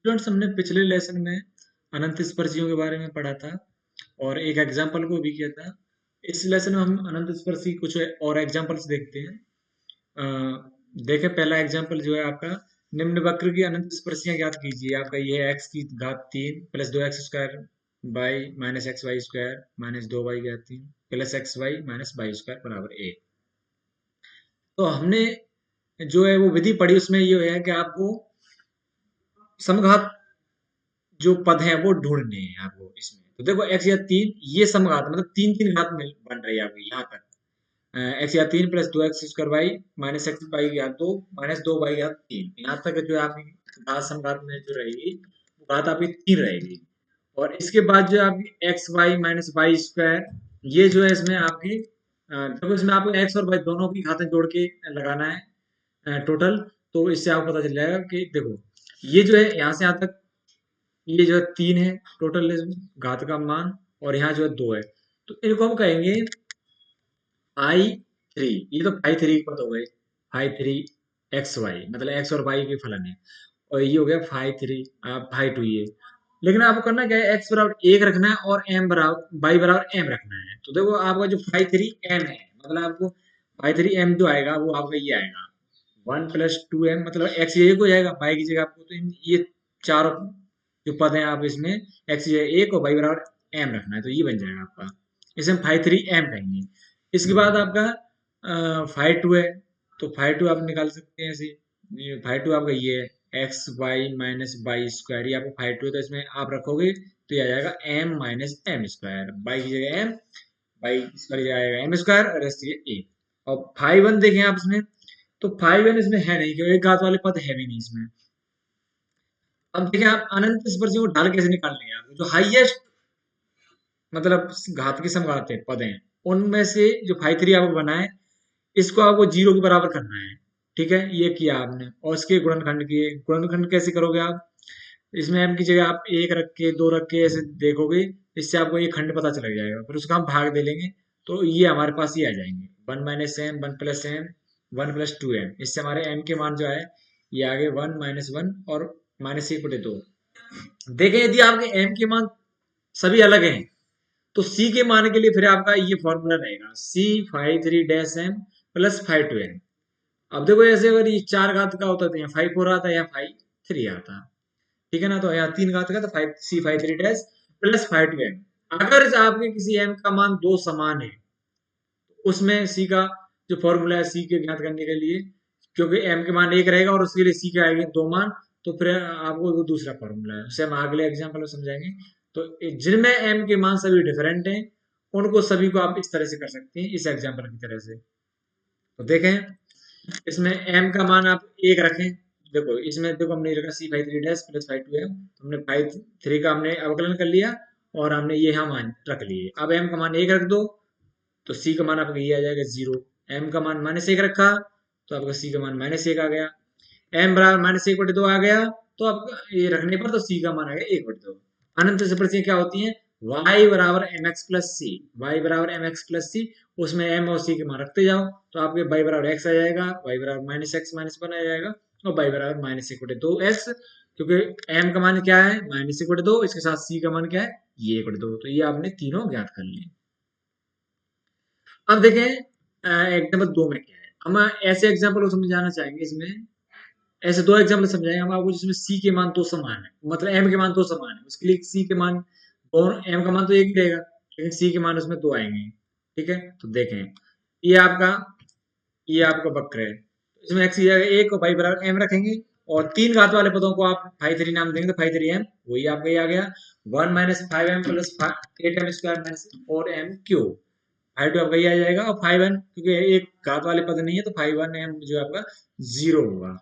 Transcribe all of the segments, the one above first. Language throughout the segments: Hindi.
स्टूडेंट्स, हमने पिछले लेसन में अनंत स्पर्शियों के बारे में पढ़ा था और एक एग्जाम्पल को भी किया था। इस लेसन में हम अनंत स्पर्शी कुछ और एग्जाम्पल्स देखते हैं। देखें, पहला एग्जाम्पल जो है आपका, निम्न वक्र की अनंत स्पर्शियां ज्ञात कीजिए। आपका ये है x की घात 3 plus 2x² by minus XY² minus 2y3 plus XY minus y² बराबर 1। तो हमने जो है वो विधि पढ़ी, उसमें ये है कि आपको समघात जो पद हैं वो ढूंढने हैं आपको इसमें। तो देखो, x या 3 ये समघात मतलब तीन तीन घात में बन रही है आपकी यहाँ तक। एक्स या 3 plus 2x² y minus x y घात 2 माइनस 2y घात 3, यहाँ तक जो है आपकी घात समघात में जो रहेगी वो घात आपकी 3 रहेगी। और इसके बाद जो है आपकी x y minus y square, ये जो है इसमें आपकी देखो, इसमें आपको एक्स और वाई दोनों की घातें जोड़ के लगाना है टोटल। तो इससे आपको पता चल जाएगा कि देखो, ये जो है यहाँ से यहाँ तक, ये जो है 3 है टोटल घात का मान, और यहाँ जो है 2 है। तो इनको हम कहेंगे I3। ये तो फाई 3 पद हो गए, फाई 3 एक्स वाई मतलब एक्स और वाई के फलन है। और ये हो गया फाई 2 ये। लेकिन आपको करना क्या है, एक्स बराबर 1 रखना है और एम बराबर वाई बराबर एम रखना है। तो देखो, आपका जो फाई 3 एम है, मतलब आपको फाई 3 एम जो आएगा वो आपका ये आएगा 1 + 2m, मतलब एक्स ये हो जाएगा वाई की जगह आपको। तो ये चारों जो पद हैं आप इसमें एक्स ये 1 और वाई बराबर एम रखना है, तो ये बन जाएगा आपका। इसे हम फाई 3 एम कहेंगे। इसके बाद आपका फाई 2 है। तो फाई 2 आप निकाल सकते हैं ऐसे। फाई 2 आपका ये है x y minus y square, ये आपको फाई 2 है, तो इसमें आप रखोगे तो ये आ जाएगा m minus m square, y की जगह एम, वाई स्क्वायर की जगह आएगा एम स्क्वायर और रेस्ट ये ए। और फाई 1 देखें आप इसमें, तो फाई 1 इसमें है नहीं, क्योंकि एक घात वाले पद है भी नहीं इसमें। अब देखें, आप अनंत स्पर्शियों को ढाल कैसे निकालने हैं। आप जो हाईएस्ट मतलब घात के समघात है पद हैं, उनमें से जो फाई 3 आपको बना है, इसको आपको 0 के बराबर करना है। ठीक है, ये किया आपने, और इसके गुणनखंड किए। गुणनखंड कैसे करोगे आप, इसमें m की जगह आप 1 रख के 2 रख के ऐसे देखोगे, इससे आपको ये खंड पता चल जाएगा। फिर उसका हम भाग दे लेंगे, तो ये हमारे पास ये आ जाएंगे 1 - m 1 + m 1 + 2m। इससे हमारे m के मान जो है ये आ गए 1 - 1 और -1/2। देखें, यदि आपके m के मान सभी अलग हैं, तो c के मान के लिए फिर आपका ये फॉर्मूला रहेगा c phi 3 - m plus phi 2m। अब देखो, ऐसे अगर ये 4 घात का होता तो यहाँ फाई 4 आता या फाई 3 आता। ठीक है ना, तो यहाँ 3 घात का, तो फाई 3 प्लस फाई 2m। अगर आपके किसी m का मान दो समान है, उसमें c का जो फॉर्मूला है c के ज्ञात करने के लिए, क्योंकि m के मान 1 रहेगा और उसके लिए c के आएंगे 2 मान, तो फिर आपको वो दूसरा फॉर्मूला है, उसे हम अगले एग्जाम्पल में समझाएंगे। तो जिनमें m के मान सभी डिफरेंट हैं, उनको सभी को आप इस तरह से कर सकते हैं, इस एग्जाम्पल की तरह से। तो देखें, इसमें m का मान आप 1 रखें। देखो, इसमें देखो हमने रखा c phi 3 plus phi 2m, हमने फाई 3 का हमने अवकलन कर लिया और हमने ये यहाँ मान रख लिए। अब m का मान 1 रख दो, तो c का मान आपका ये आ जाएगा 0। m का मान -1 रखा, तो आपका c का मान -1 आ गया। m बराबर -1/2 आ गया, तो अब ये रखने पर तो c का मान आ गया 1/2। अनंत स्पर्शियां क्या होती हैं, y बराबर mx प्लस सी, वाई बराबर mx प्लस सी, उसमें m और c के मान रखते जाओ, तो आपके y बराबर x आ जाएगा, y बराबर -x - 1 आ जाएगा, और y बराबर -1/2x, क्योंकि m का मान क्या है -1/2, इसके साथ c का मान क्या है ये 1/2। तो ये आपने तीनों ज्ञात कर लिए। अब देखें एग्जाम्पल 2 में क्या है, हम ऐसे एग्जाम्पल को समझाना चाहेंगे। इसमें ऐसे दो एग्जाम्पल समझाएंगे हम आपको, जिसमें सी के मान दो समान है, मतलब एम के मान दो समान है। उसके लिए सी के मान और एम का मान तो एक ही रहेगा, लेकिन सी के मान उसमें दो आएंगे। ठीक है, तो देखें, ये आपका ये आपका वक्र है। इसमें एक्स की जगह 1 और वाई बराबर एम रखेंगे, और 3 घात वाले पदों को आप फाई 3 नाम देंगे, तो फाई 3 एम वही आपका ये आ गया 1 - 5m plus 8m² minus 4m³। Phi 2 आपका ये आ जाएगा, और फाई 1 क्योंकि एक घात वाले पद नहीं है, तो फाई 1m जो है आपका 0 होगा।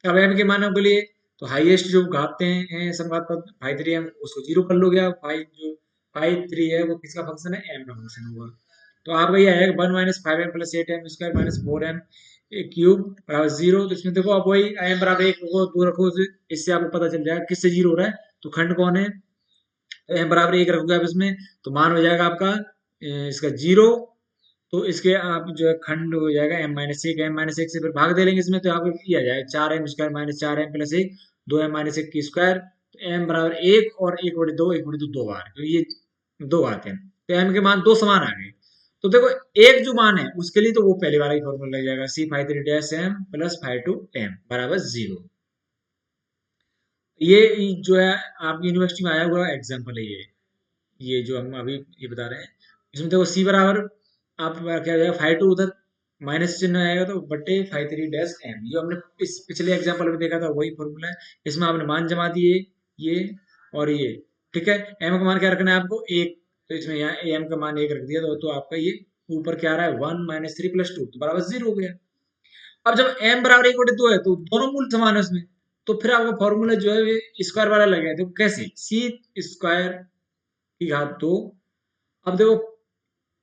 अब m के मानों के लिए, तो हाईएस्ट जो घाते हैं समघात पद फाई 3m, उसको 0 कर लोगे आप। फाई 3 है वो किसका फंक्शन है, m का फंक्शन होगा। तो आपका ये आएगा 1 - 5m plus 8m² minus 4m³ बराबर 0। तो इसमें देखो, आप वही m बराबर 1 रखो 2 रखो, इससे आपको पता चल जाएगा किससे 0 हो रहा है, तो खंड कौन है। तो m बराबर 1 रखोगे आप इसमें, तो मान हो जाएगा आपका इसका 0। तो इसके आप जो है खंड हो जाएगा m - 1 से फिर भाग दे लेंगे इसमें, तो आपको ये आ जाएगा 4m² - 4m + 1, 2m - 1 की स्क्वायर m बराबर 1 और 1/2 दो बार, क्योंकि ये दो आते हैं, तो m के मान दो समान आ गए। तो देखो एक जो मान है उसके लिए तो वो पहले वाला ही फॉर्मूला लग जाएगा, c five three dash m plus five two m बराबर 0। ये जो है आपकी यूनिवर्सिटी में आया हुआ एग्जाम्पल है ये जो हम अभी ये बता रहे हैं। इसमें देखो c बराबर आप क्या हो जाएगा, फाइव टू उधर माइनस चिन्ह आएगा तो बट्टे फाइव थ्री डैश एम, जो हमने इस पिछले एग्जाम्पल में देखा था वही फॉर्मूला है। इसमें आपने मान जमा दिए ये और ये, ठीक है। एम का मान क्या रखना है आपको, एक, तो इसमें यहाँ एम का मान एक रख दिया तो आपका ये ऊपर क्या आ रहा है, 1 माइनस थ्री प्लस टू, तो बराबर 0 हो गया। अब जब m बराबर 1/2 है तो दोनों मूल समान है उसमें, तो फिर आपका फॉर्मूला जो है स्क्वायर वाला लग गया। देखो कैसे, सी स्क्वायर की घात 2। अब देखो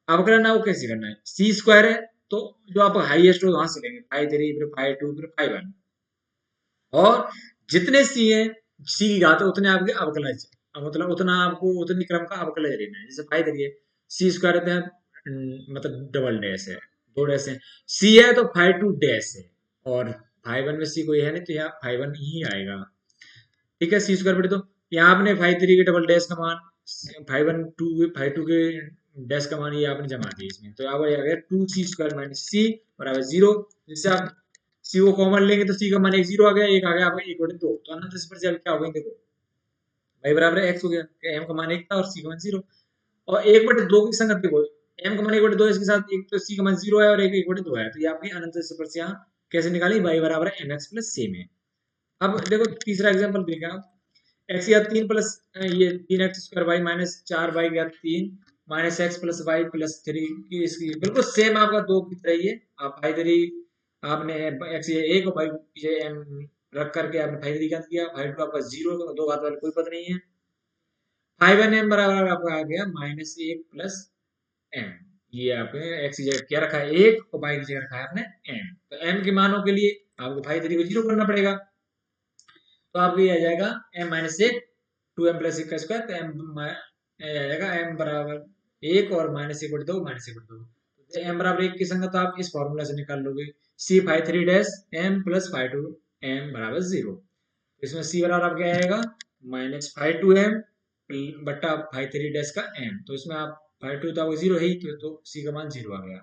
अब करना है वो कैसे करना है, सी स्क्वायर है तो जो आप हाईएस्ट हो वहां से लेंगे, फाइव थ्री फिर फाइव टू फिर फाइव वन, और जितने सी है सी की घात है उतने आपके अवकलज, मतलब उतना आपको उतनी क्रम का अवकलज लेना है। जैसे फाइव थ्री है, सी स्क्वायर होते हैं मतलब डबल डैश है, दो डैश है, सी है तो फाइव टू डैश है, और फाइव वन में सी कोई है नहीं तो यहाँ फाइव वन ही आएगा, ठीक है। सी स्क्वायर बटे तो यहाँ आपने फाइव थ्री के डबल डैश का मान, फाइव टू के डैश का मान ये आपने जमा दिया इसमें, तो आप आ गया टू सी स्क्वायर माइनस सी बराबर 0। जिससे आप सी को कॉमन लेंगे तो सी का मान एक 0 आ गया, एक आ गया आपका 1/2, तो अनंत से पर क्या हो गई देखो, y बराबर एक्स हो गया, m का मान 1 था और c का मान 0, और 1/2 की संगत देखो, m का मान 1/2 इसके साथ एक तो c का मान 0 है और एक 1/2 है, तो ये आपकी अनंत से पर से यहाँ कैसे निकाली, y बराबर mx प्लस c में। अब देखो तीसरा एग्जांपल देखा आप, x या 3 प्लस ये 3x square y minus 4y या 3 minus x plus y plus 3 की इसकी बिल्कुल सेम आपका 2 की तरह ही है। आप फाइव थ्री आपने x ये 1 और y ये m रख करके आपने फाइव थ्री किया, फाइव टू आपका 0, दो घात वाले कोई पद नहीं है, फाइव एन एम बराबर आपका आ गया माइनस 1 प्लस एम। ये आपने एक्स की जगह क्या रखा है 1 और वाई की जगह रखा है आपने एम, तो एम के मानों के लिए आपको फाइव थ्री को 0 करना पड़ेगा, तो आपको ये आ जाएगा m minus 1, two m plus 1 का स्क्वायर, तो एम आ जाएगा एम बराबर 1 और माइनस 1/2 माइनस 1/2, तो एम बराबर 1 की संगत आप इस फॉर्मूला से निकाल लोगे, C five three dash M plus five two M बराबर 0। इसमें सी बराबर आप क्या आएगा माइनस फाइव टू एम बट्टा फाइव थ्री डैश का एम, तो इसमें आप फाइव टू तो आपको 0 है ही, तो सी का मान 0 आ गया।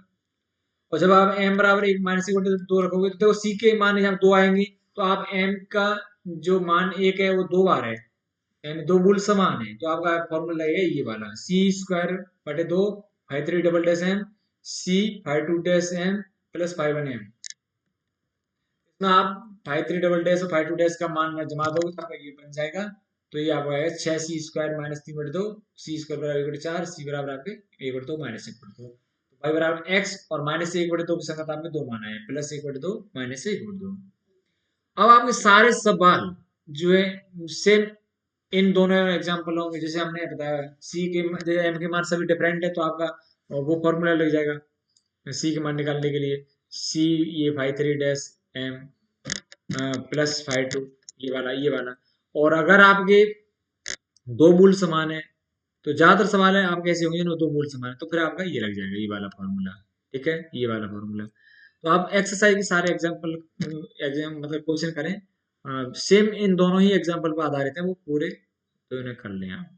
और जब आप m बराबर 1 माइनस 1/2 रखोगे तो देखो c के मान जब 2 आएंगे तो आप m का जो मान 1 है वो 2 बार है, यानी दो मूल समान है, तो आपका फॉर्मूला लगेगा ये वाला, सी स्क्वायर बटे 2 five three double dash M C five two dash M plus five one M. इसमें आप फाइव थ्री डबल डैश और फाइव टू डैश का मान जमा दोगे तो आपका ये बन जाएगा, तो ये आपका है 6c स्क्वायर माइनस 3/2 सी स्क्वायर बराबर 1/4 सी बराबर आपके 1/2 माइनस 1/2, तो y बराबर x और माइनस 1/2 की संगत आपके दो मान आए, प्लस 1/2 माइनस 1/2। अब आपके सारे सवाल जो है सेम इन दोनों एग्जाम्पलों में जैसे हमने बताया, सी के एम के मान सभी डिफरेंट है तो आपका वो फॉर्मूला लग जाएगा सी के मान निकालने के लिए, सी ये five three dash M plus five two ये वाला, और अगर आपके दो मूल समान है तो ज्यादातर सवाल है आपके ऐसे होंगे ना दो मूल समान है तो फिर आपका ये लग जाएगा ये वाला फॉर्मूला, ठीक है, ये वाला फॉर्मूला। तो आप एक्सरसाइज के सारे एग्जाम मतलब क्वेश्चन करें, सेम इन दोनों ही एग्जाम्पल पर आधारित है वो पूरे, तो इन्हें कर लें आप।